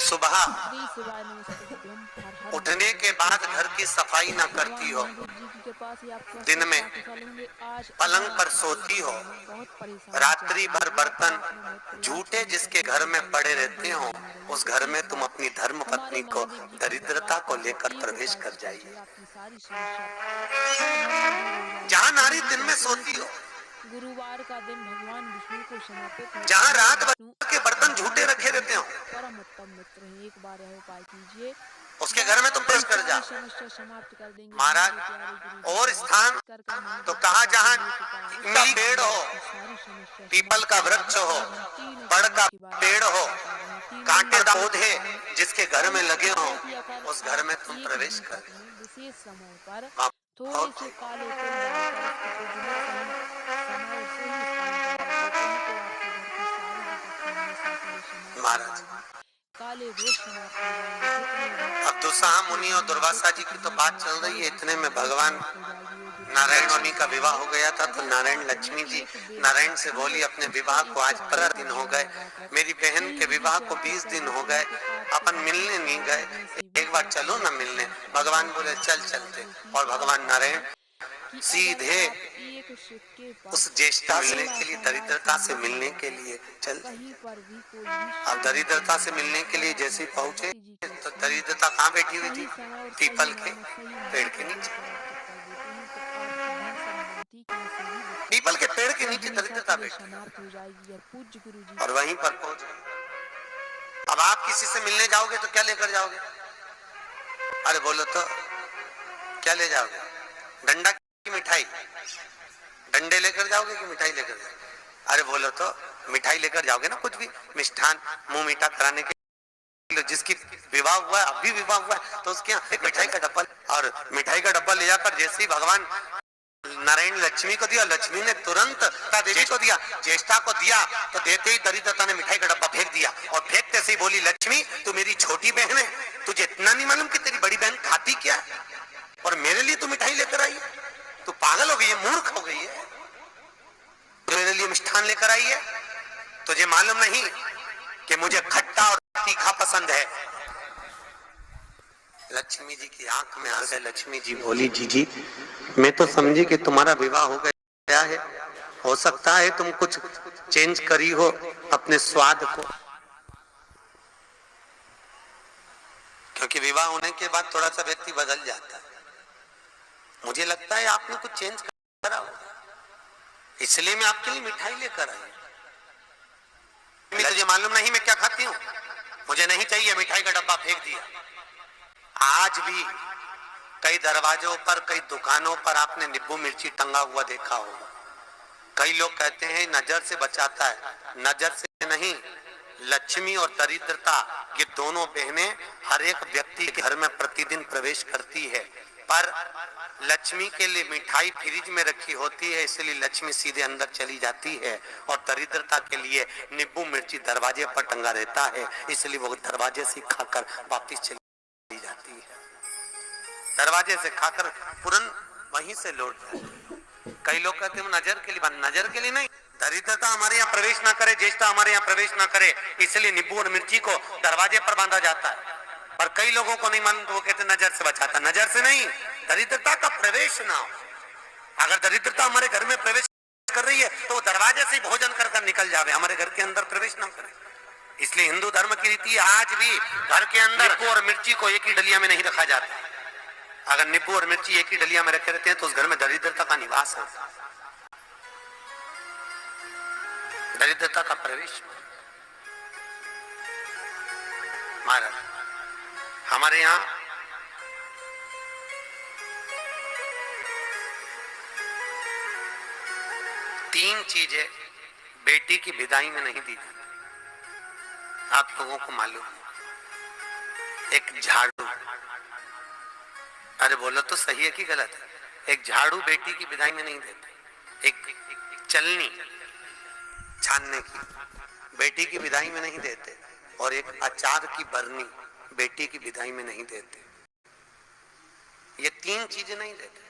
सुबह उठने के बाद घर की सफाई ना करती हो, दिन में पलंग पर सोती हो, रात्रि भर बर्तन झूठे जिसके घर में पड़े रहते हो, उस घर में तुम अपनी धर्म पत्नी को दरिद्रता को लेकर प्रवेश कर जाइए। जहां नारी दिन में सोती हो, गुरुवार का दिन भगवान विष्णु को समर्पित है। जहां रात भर के बर्तन झूठे रखे रहते हो, परम उत्तम मित्र हैं। एक बार यह उपाय कीजिए, उसके घर में तुम प्रवेश कर जाओ। समस्या समाप्त कर देंगे। महाराज और स्थान तो कहा जहां इमली पेड़ हो, पीपल का वृक्ष हो, बड़ का पेड़ हो, कांटेदार पौधे जिसके घर में लगे हो, उस घर में तुम प्रवेश कर। विशेष समय पर थोड़े से काले तिल डालकर उसको पूजने समय और सही स्थान पर डाल देते हैं तो आपके घर की सारी महाराज काले रोग समाप्त हो जाएंगे। अब दुसाहा मुनि और दुर्वासा जी की तो बात चल रही है, इतने में भगवान नारायण मुनि का विवाह हो गया था। तो नारायण लक्ष्मी जी नारायण से बोली, अपने विवाह को आज 15 दिन हो गए, मेरी बहन के विवाह को 20 दिन हो गए, अपन मिलने नहीं गए, एक बार चलो ना मिलने। भगवान बोले चल चलते, और भगवान नारायण सीधे उस ज्येष्ठा मिलने के लिए, दरिद्रता से मिलने के लिए चल। अब दरिद्रता से मिलने के लिए जैसे ही पहुंचे तो दरिद्रता कहाँ बैठी हुई थी? पीपल के पेड़ के नीचे। पीपल के पेड़ के नीचे दरिद्रता बैठी और वहीं पर पहुंचे। अब आप किसी से मिलने जाओगे तो क्या लेकर जाओगे? अरे बोलो तो क्या ले जाओगे? डंडा की मिठाई? डंडे लेकर जाओगे कि मिठाई लेकर जाओगे? अरे बोलो तो मिठाई लेकर जाओगे ना, कुछ भी मिष्ठान मुंह मीठा कराने के। जिसकी विवाह हुआ है, अभी विवाह हुआ है, तो उसके यहाँ मिठाई का डब्बा, और मिठाई का डब्बा ले जाकर जैसे ही भगवान नारायण लक्ष्मी को दिया, लक्ष्मी ने तुरंत देवी को दिया, ज्येष्ठा को दिया, तो देते ही दरिद्रता ने मिठाई का डब्बा फेंक दिया। और फेंकते से ही बोली, लक्ष्मी तू मेरी छोटी बहन है, तुझे इतना नहीं मालूम कि तेरी बड़ी बहन खाती क्या है, और मेरे लिए तू मिठाई लेकर आई है? तू पागल हो गई है, मूर्ख हो गई है। तो मेरे लिए मिष्ठान लेकर आई है, तुझे मालूम नहीं कि मुझे खट्टा और तीखा पसंद है। लक्ष्मी जी की आंख में आ गए। लक्ष्मी जी बोली, जी मैं तो समझी कि तुम्हारा विवाह हो गया है, हो सकता है तुम कुछ चेंज करी हो अपने स्वाद को, क्योंकि विवाह होने के बाद थोड़ा सा व्यक्ति बदल जाता है। मुझे लगता है आपने कुछ चेंज करा हो, इसलिए मैं आपके लिए मिठाई लेकर आई। तुझे मालूम नहीं मैं क्या खाती हूँ? मुझे नहीं चाहिए, मिठाई का डब्बा फेंक दिया। आज भी कई दरवाजों पर, कई दुकानों पर आपने नींबू मिर्ची टंगा हुआ देखा होगा। कई लोग कहते हैं नजर से बचाता है, नजर से नहीं, लक्ष्मी और दरिद्रता ये दोनों बहनें हर एक व्यक्ति के घर में प्रतिदिन प्रवेश करती है, पर लक्ष्मी के लिए मिठाई फ्रिज में रखी होती है, इसलिए लक्ष्मी सीधे अंदर चली जाती है, और दरिद्रता के लिए नींबू मिर्ची दरवाजे पर टंगा रहता है, इसलिए वो दरवाजे से खाकर वापिस चली जाती है। दरवाजे से खाकर तुरंत वहीं से लौट जाती। कई लोग कहते हैं नजर के लिए, नजर के लिए नहीं, दरिद्रता हमारे यहाँ प्रवेश ना करे, ज्येष्ठा हमारे यहाँ प्रवेश ना करे, इसलिए नींबू और मिर्ची को दरवाजे पर बांधा जाता है। पर कई लोगों को नहीं मालूम, तो वो कहते नजर से बचाता। नजर से नहीं, दरिद्रता का प्रवेश ना हो। अगर दरिद्रता हमारे घर में प्रवेश कर रही है तो वो दरवाजे से भोजन कर निकल जावे, हमारे घर के अंदर प्रवेश ना करे। इसलिए हिंदू धर्म की रीति आज भी घर के अंदर नींबू और मिर्ची को एक ही डलिया में नहीं रखा जाता। अगर नींबू और मिर्ची एक ही डलिया में रखे रहते हैं तो उस घर में दरिद्रता का निवास है, दरिद्रता का प्रवेश। महाराज हमारे यहाँ तीन चीजें बेटी की विदाई में नहीं दी जाती, आप लोगों को मालूम है। एक झाड़ू, अरे बोलो तो सही है कि गलत है? एक झाड़ू बेटी की विदाई में नहीं देते, एक चलनी छानने की बेटी की विदाई में नहीं देते, और एक अचार की बरनी बेटी की विदाई में नहीं देते। ये तीन चीजें नहीं देते,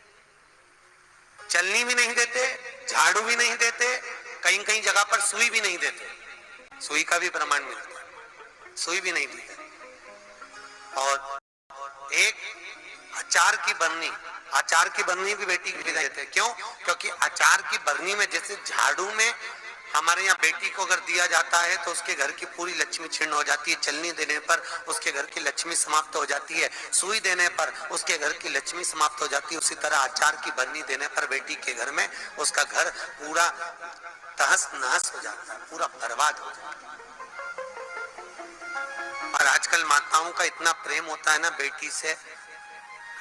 चलनी भी नहीं देते, झाड़ू भी नहीं देते, कहीं कहीं जगह पर सुई भी नहीं देते। सुई का भी प्रमाण मिलता है, सुई भी नहीं दी। और एक अचार की बरनी, अचार की बरनी भी बेटी की विदाई देते हैं। क्यों? क्योंकि अचार की बरनी में जैसे झाड़ू में हमारे यहाँ बेटी को अगर दिया जाता है तो उसके घर की पूरी लक्ष्मी छीन हो जाती है, चलनी देने पर उसके घर की लक्ष्मी समाप्त हो जाती है, सुई देने पर उसके घर की लक्ष्मी समाप्त हो जाती है, उसी तरह अचार की बरनी देने पर बेटी के घर में उसका घर पूरा तहस नहस हो जाता है, पूरा बर्बाद हो जाता है। और आजकल माताओं का इतना प्रेम होता है ना बेटी से,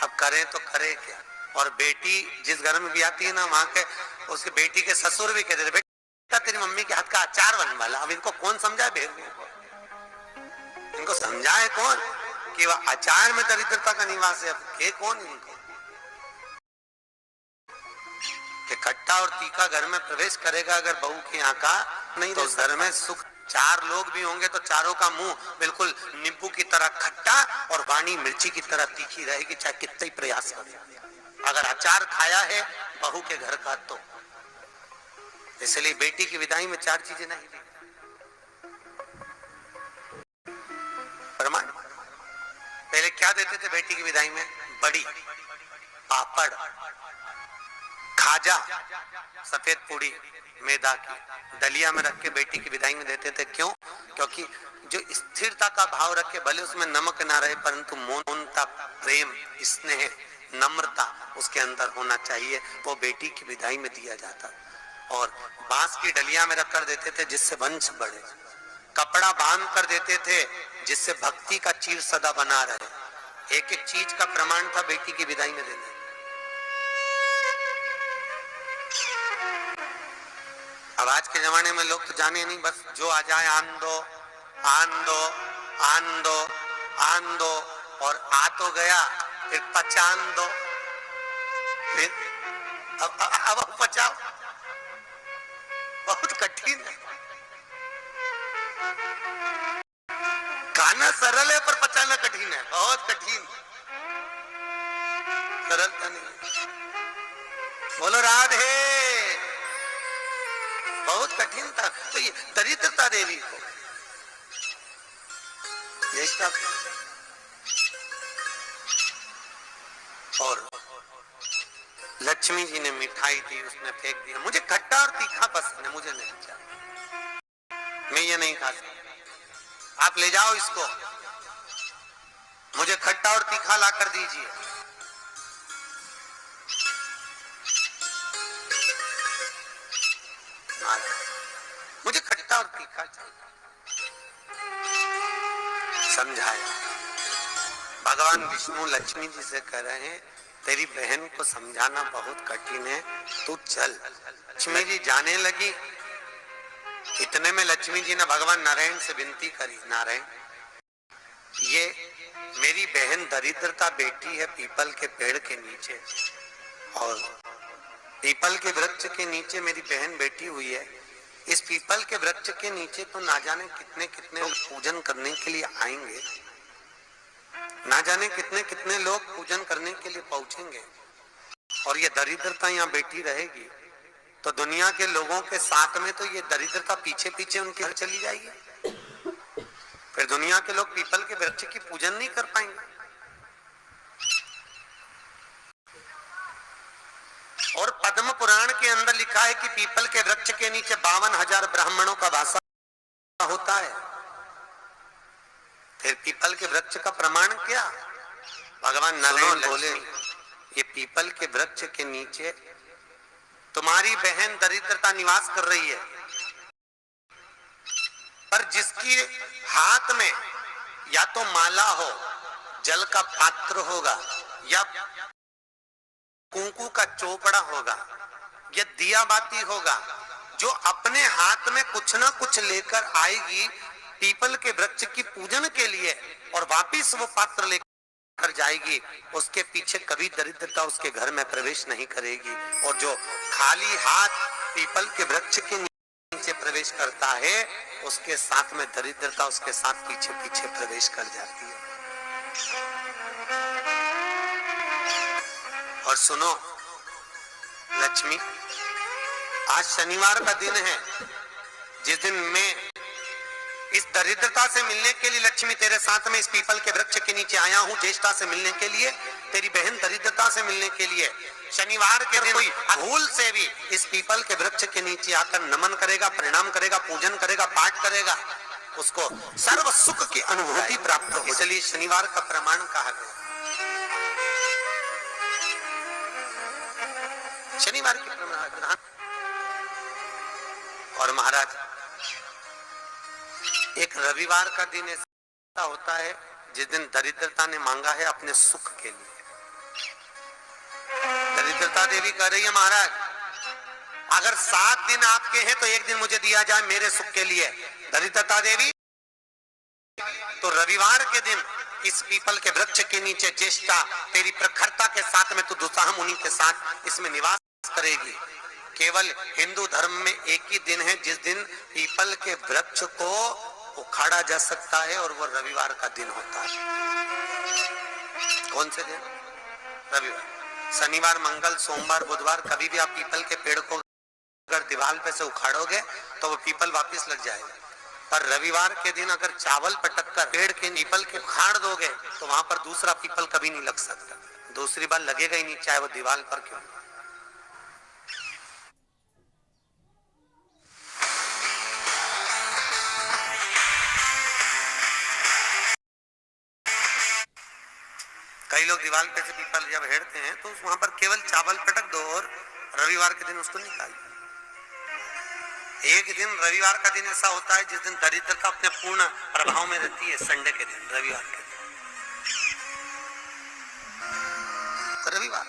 अब करें तो करे क्या। और बेटी जिस घर में भी आती है ना, वहां के उसके बेटी के ससुर भी कहते थे बेटा तेरी मम्मी के हाथ का अचार बनने वाला। अब इनको कौन समझाए भेड़ियों को, इनको समझाए कौन कि वह अचार में दरिद्रता का निवास है। अब के कौन इनको कि खट्टा और तीखा घर में प्रवेश करेगा अगर बहू के यहाँ का नहीं तो घर में सुख। चार लोग भी होंगे तो चारों का मुंह बिल्कुल नींबू की तरह खट्टा और वाणी मिर्ची की तरह तीखी रहेगी, चाहे कितना ही प्रयास करे। अगर अचार खाया है बहू के घर का तो इसलिए बेटी की विदाई में चार चीजें नहीं दी। प्रमाण पहले क्या देते थे बेटी की विदाई में? बड़ी, पापड़, खाजा, सफेद पूड़ी मैदा की दलिया में रख के बेटी की विदाई में देते थे। क्यों? क्योंकि जो स्थिरता का भाव रखे, भले उसमें नमक ना रहे परंतु मौनता, प्रेम, स्नेह, नम्रता उसके अंदर होना चाहिए, वो बेटी की विदाई में दिया जाता। और बांस की डलिया में रख कर देते थे जिससे वंश बढ़े, कपड़ा बांध कर देते थे जिससे भक्ति का चीर सदा बना रहे। एक एक चीज का प्रमाण था बेटी की विदाई में देना। अब आज के जमाने में लोग तो जाने नहीं, बस जो आ जाए आन दो आन दो आन दो आन दो, और आ तो गया फिर पचान दो, फिर अब पचाओ। बहुत कठिन है, खाना सरल है पर पचाना कठिन है, बहुत कठिन, सरलता नहीं। बोलो राधे, बहुत कठिन था। तो ये दरिद्रता देवी को और लक्ष्मी जी ने मिठाई दी, उसने फेंक दिया। मुझे खट्टा और तीखा पसंद है, मुझे नहीं चाहिए, मैं ये नहीं खा सकता, आप ले जाओ इसको, मुझे खट्टा और तीखा ला कर दीजिए। मुझे खट्टा और तीखा चाहिए। समझाया भगवान विष्णु लक्ष्मी जी से कह रहे हैं तेरी बहन को समझाना बहुत कठिन है, तू चल। लक्ष्मी जी जाने लगी, इतने में लक्ष्मी जी ने भगवान नारायण से विनती करी, नारायण ये मेरी बहन दरिद्रता बेटी है पीपल के पेड़ के नीचे, और पीपल के वृक्ष के नीचे मेरी बहन बैठी हुई है। इस पीपल के वृक्ष के नीचे तो ना जाने कितने कितने लोग पूजन करने के लिए आएंगे, ना जाने कितने कितने लोग पूजन करने के लिए पहुंचेंगे, और ये दरिद्रता यहाँ बैठी रहेगी तो दुनिया के लोगों के साथ में तो ये दरिद्रता पीछे पीछे उनके घर चली जाएगी, फिर दुनिया के लोग पीपल के वृक्ष की पूजन नहीं कर पाएंगे। और पद्म पुराण के अंदर लिखा है कि पीपल के वृक्ष के नीचे 52,000 ब्राह्मणों का वास होता है। फिर पीपल के वृक्ष का प्रमाण क्या? भगवान नारायण बोले ये पीपल के वृक्ष के नीचे तुम्हारी बहन दरिद्रता निवास कर रही है, पर जिसकी हाथ में या तो माला हो, जल का पात्र होगा, या कुंकू का चोपड़ा होगा, या दिया बाती होगा, जो अपने हाथ में कुछ ना कुछ लेकर आएगी पीपल के वृक्ष की पूजन के लिए और वापिस वो पात्र लेकर जाएगी, उसके पीछे कभी दरिद्रता उसके घर में प्रवेश नहीं करेगी। और जो खाली हाथ पीपल के वृक्ष के नीचे प्रवेश करता है उसके साथ में दरिद्रता उसके साथ पीछे पीछे प्रवेश कर जाती है। और सुनो लक्ष्मी, आज शनिवार का दिन है जिस दिन मैं इस दरिद्रता से मिलने के लिए लक्ष्मी तेरे साथ में इस पीपल के वृक्ष के नीचे आया हूं। ज्येष्ठा से मिलने के लिए, तेरी बहन दरिद्रता से मिलने के लिए। शनिवार के दिन कोई भूल से भी इस पीपल के वृक्ष के नीचे आकर नमन करेगा, प्रणाम करेगा, पूजन करेगा, पाठ करेगा, उसको सर्व सुख की अनुभूति प्राप्त हो। इसलिए शनिवार का प्रमाण कहा गया। शनिवार की प्रधान। और महाराज एक रविवार का दिन ऐसा होता है जिस दिन दरिद्रता ने मांगा है अपने सुख के लिए। दरिद्रता देवी कह रही है महाराज अगर 7 दिन आपके हैं तो एक दिन मुझे दिया जाए मेरे सुख के लिए। दरिद्रता देवी तो रविवार के दिन इस पीपल के वृक्ष के नीचे ज्येष्ठा तेरी प्रखरता के साथ में तू दुसाह मुनि के साथ इसमें निवास करेगी। केवल हिंदू धर्म में एक ही दिन है जिस दिन पीपल के वृक्ष को उखाड़ा जा सकता है और वो रविवार का दिन होता है। कौन से दिन? रविवार। शनिवार, मंगल, सोमवार, बुधवार कभी भी आप पीपल के पेड़ को अगर दीवार पे से उखाड़ोगे तो वो पीपल वापस लग जाएगा। पर रविवार के दिन अगर चावल पटक कर पेड़ के पीपल के उखाड़ दोगे तो वहां पर दूसरा पीपल कभी नहीं लग सकता, दूसरी बार लगेगा ही नहीं, चाहे वो दीवार पर क्यों। कई लोग दीवार पे से पीपल जब हेरते हैं तो वहां पर केवल चावल पटक दो और रविवार के दिन उसको निकाल दो। एक दिन रविवार का दिन ऐसा होता है जिस दिन दरिद्रता अपने पूर्ण प्रभाव में रहती है। संडे के दिन, रविवार के दिन, रविवार